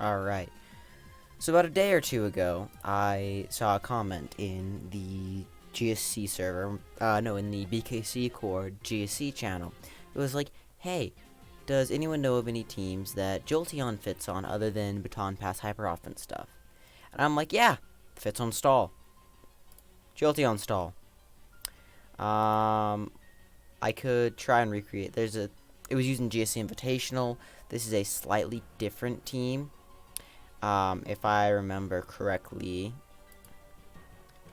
Alright. So about a day or two ago, I saw a comment in the GSC server, no, in the BKC Core GSC channel. It was like, hey, does anyone know of any teams that Jolteon fits on other than Baton Pass Hyper Offense stuff? And I'm like, yeah, fits on stall. Jolteon stall. I could try and recreate. It was using GSC Invitational. This is a slightly different team. If I remember correctly,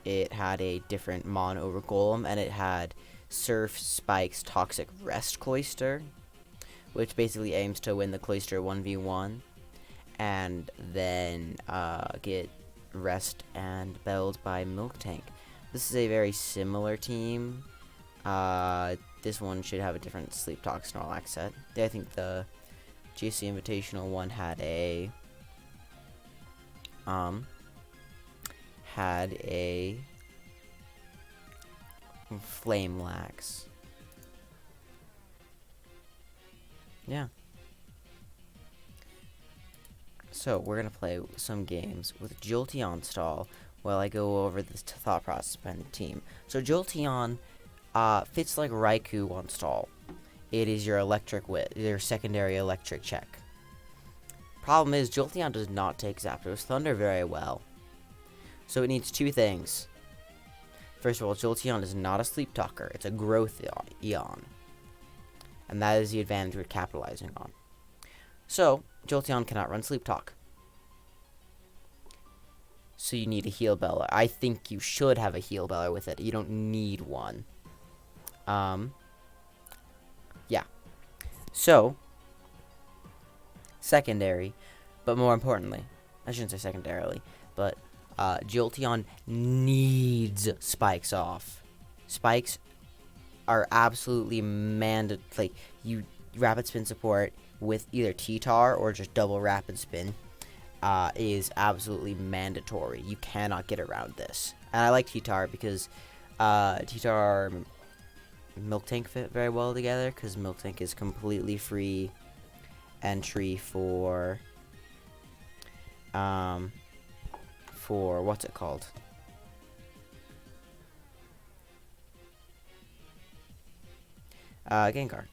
it had a different Mon over Golem, and it had Surf, Spikes, Toxic, Rest Cloister, which basically aims to win the Cloister 1v1, and then get Rest and Belled by Milk Tank. This is a very similar team. This one should have a different Sleep Talk Snorlax set. I think the GC Invitational one had a Flame Lax. Yeah. So we're gonna play some games with Jolteon stall while I go over the thought process behind the team. So Jolteon fits like Raikou on stall. It is your your secondary electric check. Problem is, Jolteon does not take Zapdos Thunder very well. So it needs two things. First of all, Jolteon is not a Sleep Talker. It's a Growth Eon. And that is the advantage we're capitalizing on. So, Jolteon cannot run Sleep Talk. So you need a Heal Beller. I think you should have a Heal Beller with it. You don't need one. Yeah. So, secondary, but more importantly, I shouldn't say secondarily, but Jolteon needs Spikes off. Spikes are absolutely mandatory. Like, you Rapid Spin support with either T-Tar or just double Rapid Spin is absolutely mandatory. You cannot get around this. And I like T-Tar because T-Tar Milk Tank fit very well together, because Milk Tank is completely free entry for what's it called? Gengar.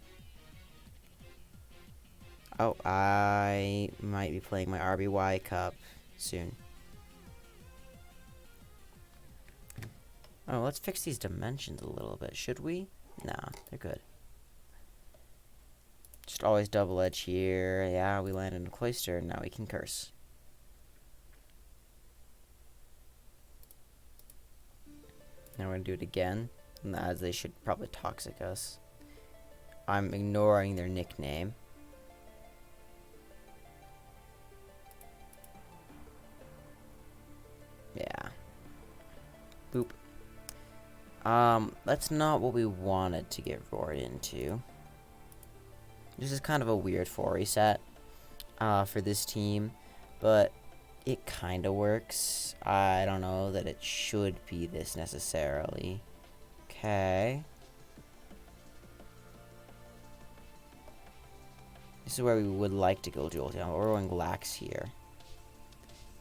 Oh, I might be playing my RBY Cup soon. Oh, let's fix these dimensions a little bit, should we? Nah, they're good. Just always double edge here. Yeah, we landed in a Cloister, now we can curse. Now we're gonna do it again, as they should probably Toxic us. I'm ignoring their nickname. Yeah. Boop. That's not what we wanted to get roared into. This is kind of a weird 4 reset for this team, but it kind of works. I don't know that it should be this necessarily. Okay. This is where we would like to go Jolteon, but we're going Lax here,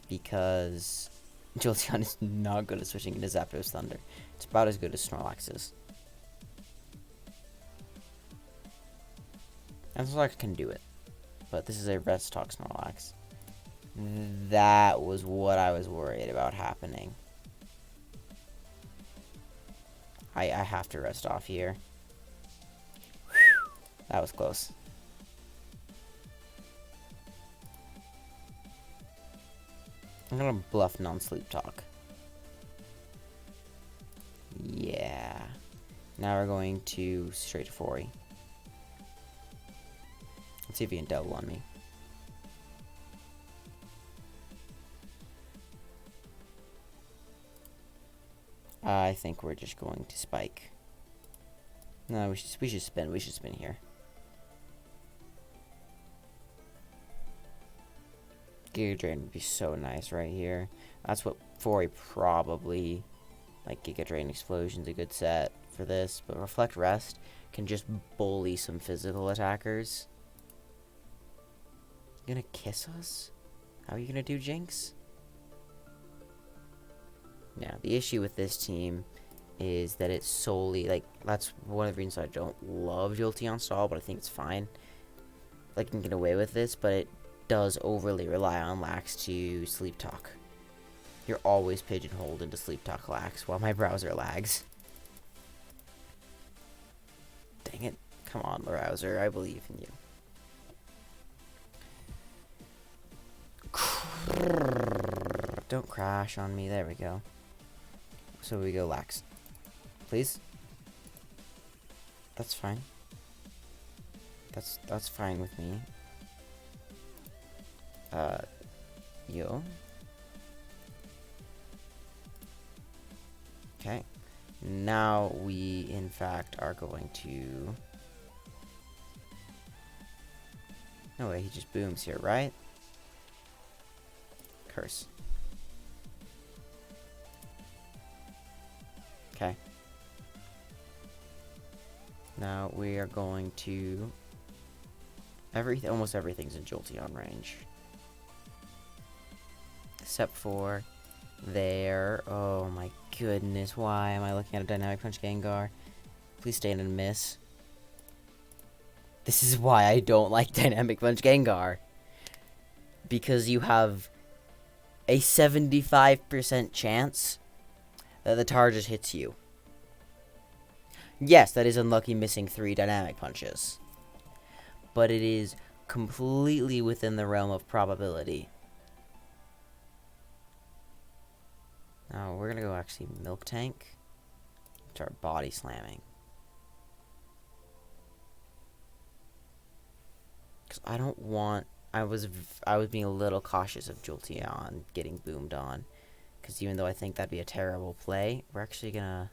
because Jolteon is not good at switching into Zapdos Thunder. It's about as good as Snorlax is. And Snorlax can do it, but this is a Rest Talk Snorlax. That was what I was worried about happening. I have to rest off here. Whew, that was close. I'm gonna bluff non-sleep talk. Yeah. Now we're going to straight to 4E. Let's see if he can double on me. I think we're just going to spike. No, we should spin. We should spin here. Giga Drain would be so nice right here. That's what 4A probably, like, Giga Drain Explosion's a good set for this, but Reflect Rest can just bully some physical attackers. You gonna kiss us? How are you gonna do Jinx? Now, the issue with this team is that it's solely, like, that's one of the reasons I don't love Jolteon stall, but I think it's fine. Like, I can get away with this, but it does overly rely on Lax to sleep talk. You're always pigeonholed into sleep talk Lax while my browser lags. Dang it. Come on, browser, I believe in you. Don't crash on me. There we go. So we go Lax. Please? That's fine. That's fine with me. Yo. Okay. Now we, in fact, are going to... No way, he just booms here, right? Curse. Okay. Now we are going to... Almost everything's in Jolteon range. Except for... There. Oh my goodness, why am I looking at a Dynamic Punch Gengar? Please stand and miss. This is why I don't like Dynamic Punch Gengar. Because you have a 75% chance that the tar just hits you. Yes, that is unlucky missing 3 Dynamic Punches. But it is completely within the realm of probability. Now, we're gonna go actually Milk Tank. Start body slamming. Because I don't want... I was being a little cautious of Jolteon getting boomed on. Because even though I think that'd be a terrible play, we're actually gonna...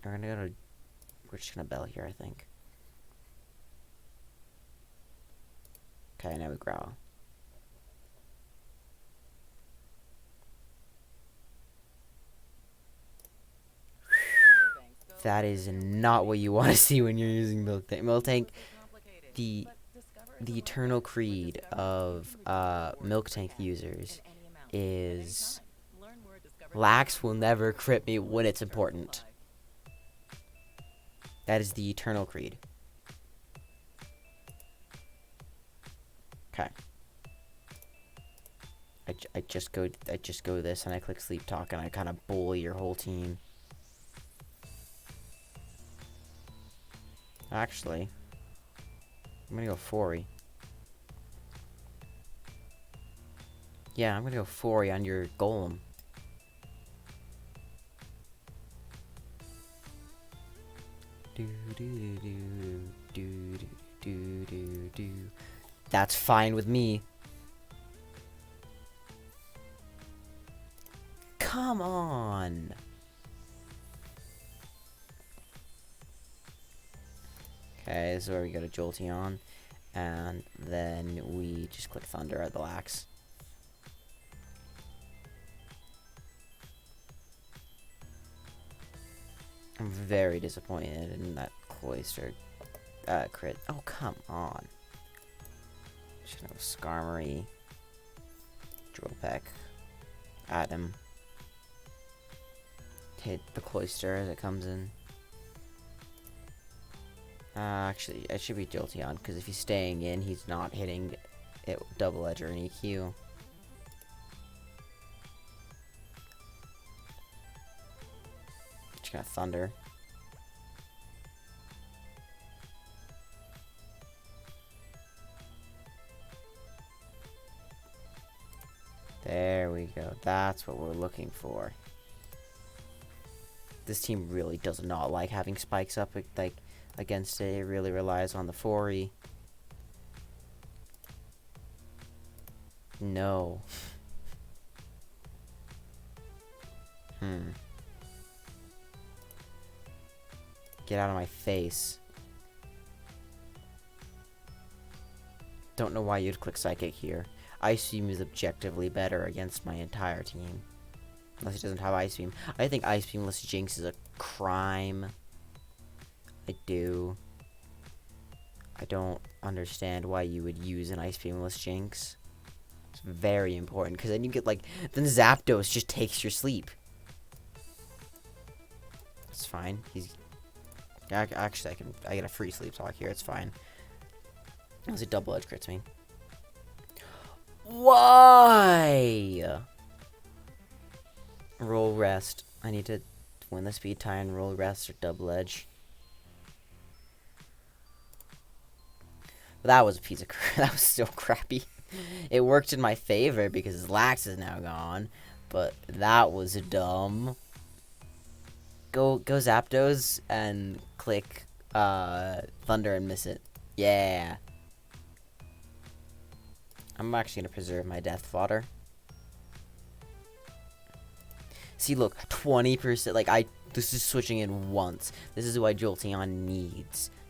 We're just gonna Bell here, I think. Okay, now we Growl. That is not what you want to see when you're using Milk Tank. Milk Tank, the eternal creed of Milk Tank users is Lax will never crit me when it's important. That is the eternal creed. Okay. I just go this and I click Sleep Talk and I kind of bully your whole team. Actually, I'm gonna go Fori. Yeah, I'm gonna go Fori on your Golem. That's fine with me. Come on. Okay, this is where we go to Jolteon, and then we just click Thunder at the Lax. I'm very disappointed in that Cloyster crit. Oh, come on. Just gonna go Skarmory, Drillpeck, at him. Hit the Cloyster as it comes in. Actually, it should be Jolteon, because if he's staying in, he's not hitting it Double Edge or an EQ. Just gonna Thunder. There we go. That's what we're looking for. This team really does not like having spikes up, like, against it. It really relies on the Fori. No. Get out of my face. Don't know why you'd click Psychic here. Ice Beam is objectively better against my entire team. Unless he doesn't have Ice Beam. I think Ice Beamless Jinx is a crime. I do. I don't understand why you would use an Ice Beamless Jinx. It's very important, because then you get, like, then Zapdos just takes your sleep. It's fine. Actually, I get a free sleep talk here. It's fine. It was a double edge crits me. Why? Roll rest. I need to win the speed tie and roll rest or double edge. But that was a piece of crap. That was still crappy. It worked in my favor because Lax is now gone. But that was dumb. Go Zapdos and click Thunder and miss it. Yeah. I'm actually going to preserve my death fodder. See, look, 20%. Like, this is switching in once. This is why Jolteon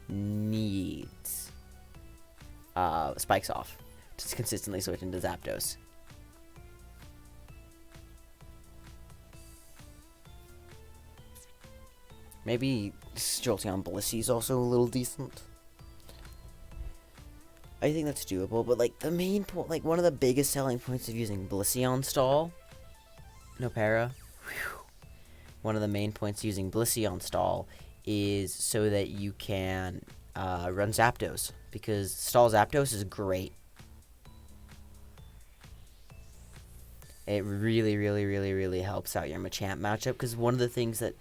needs spikes off to consistently switch into Zapdos. Maybe Jolteon Blissey is also a little decent. I think that's doable, but like the main point, like one of the biggest selling points of using Blissey on stall, no para. One of the main points of using Blissey on stall is so that you can run Zapdos, because stall Zapdos is great. It really, really, really, really helps out your Machamp matchup, because one of the things that,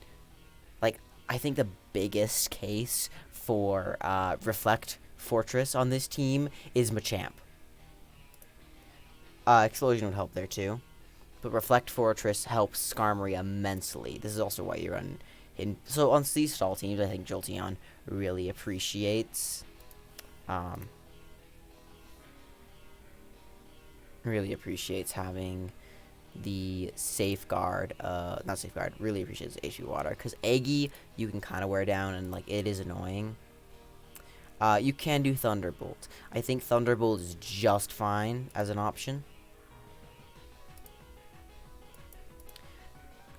like, I think the biggest case for Reflect Fortress on this team is Machamp. Explosion would help there too, but Reflect Fortress helps Skarmory immensely. This is also why you run in. So on these stall teams, I think Jolteon really appreciates, having the safeguard, not safeguard, really appreciates HP water, because Eggy you can kind of wear down, and like it is annoying. You can do Thunderbolt. I think Thunderbolt is just fine as an option.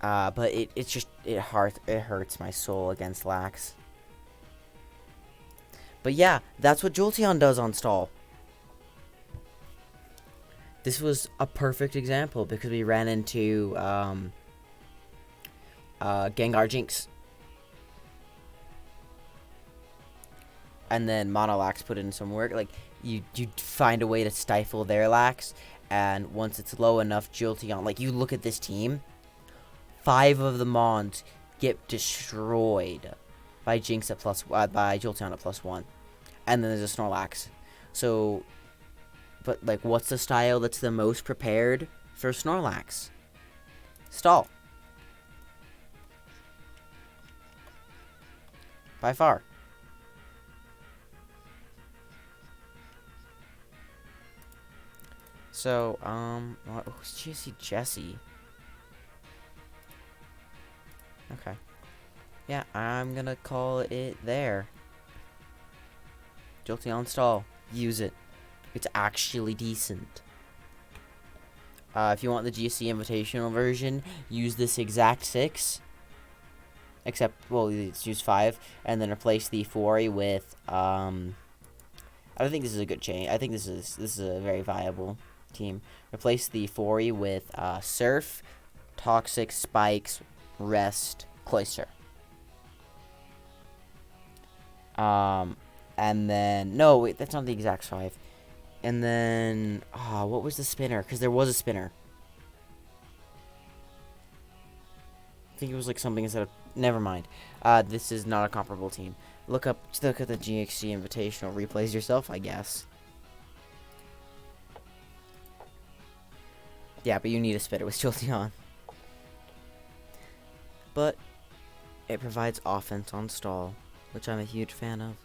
But it hurts my soul against Lax. But yeah, that's what Jolteon does on stall. This was a perfect example because we ran into Gengar Jinx. And then Monolax put in some work. Like, you find a way to stifle their Lax, and once it's low enough, Jolteon, like, you look at this team, 5 of the Mons get destroyed by Jinx at by Jolteon at +1. And then there's a Snorlax. So, but, like, what's the style that's the most prepared for Snorlax? Stall. By far. So, who's Jesse? Okay. Yeah, I'm gonna call it there. Jolteon stall. Use it. It's actually decent. If you want the GSC Invitational version, use this exact 6. Except, well, let's use 5. And then replace the Fury with, I don't think this is a good change. I think this is a very viable team. Replace the Fury with Surf, Toxic, Spikes, Rest, Cloyster. And then, no, wait, that's not the exact 5. And then, what was the spinner? Because there was a spinner. I think it was like something instead of, never mind. This is not a comparable team. Look at the GXC Invitational replays yourself, I guess. Yeah, but you need a spinner with Jolteon. But it provides offense on stall, which I'm a huge fan of.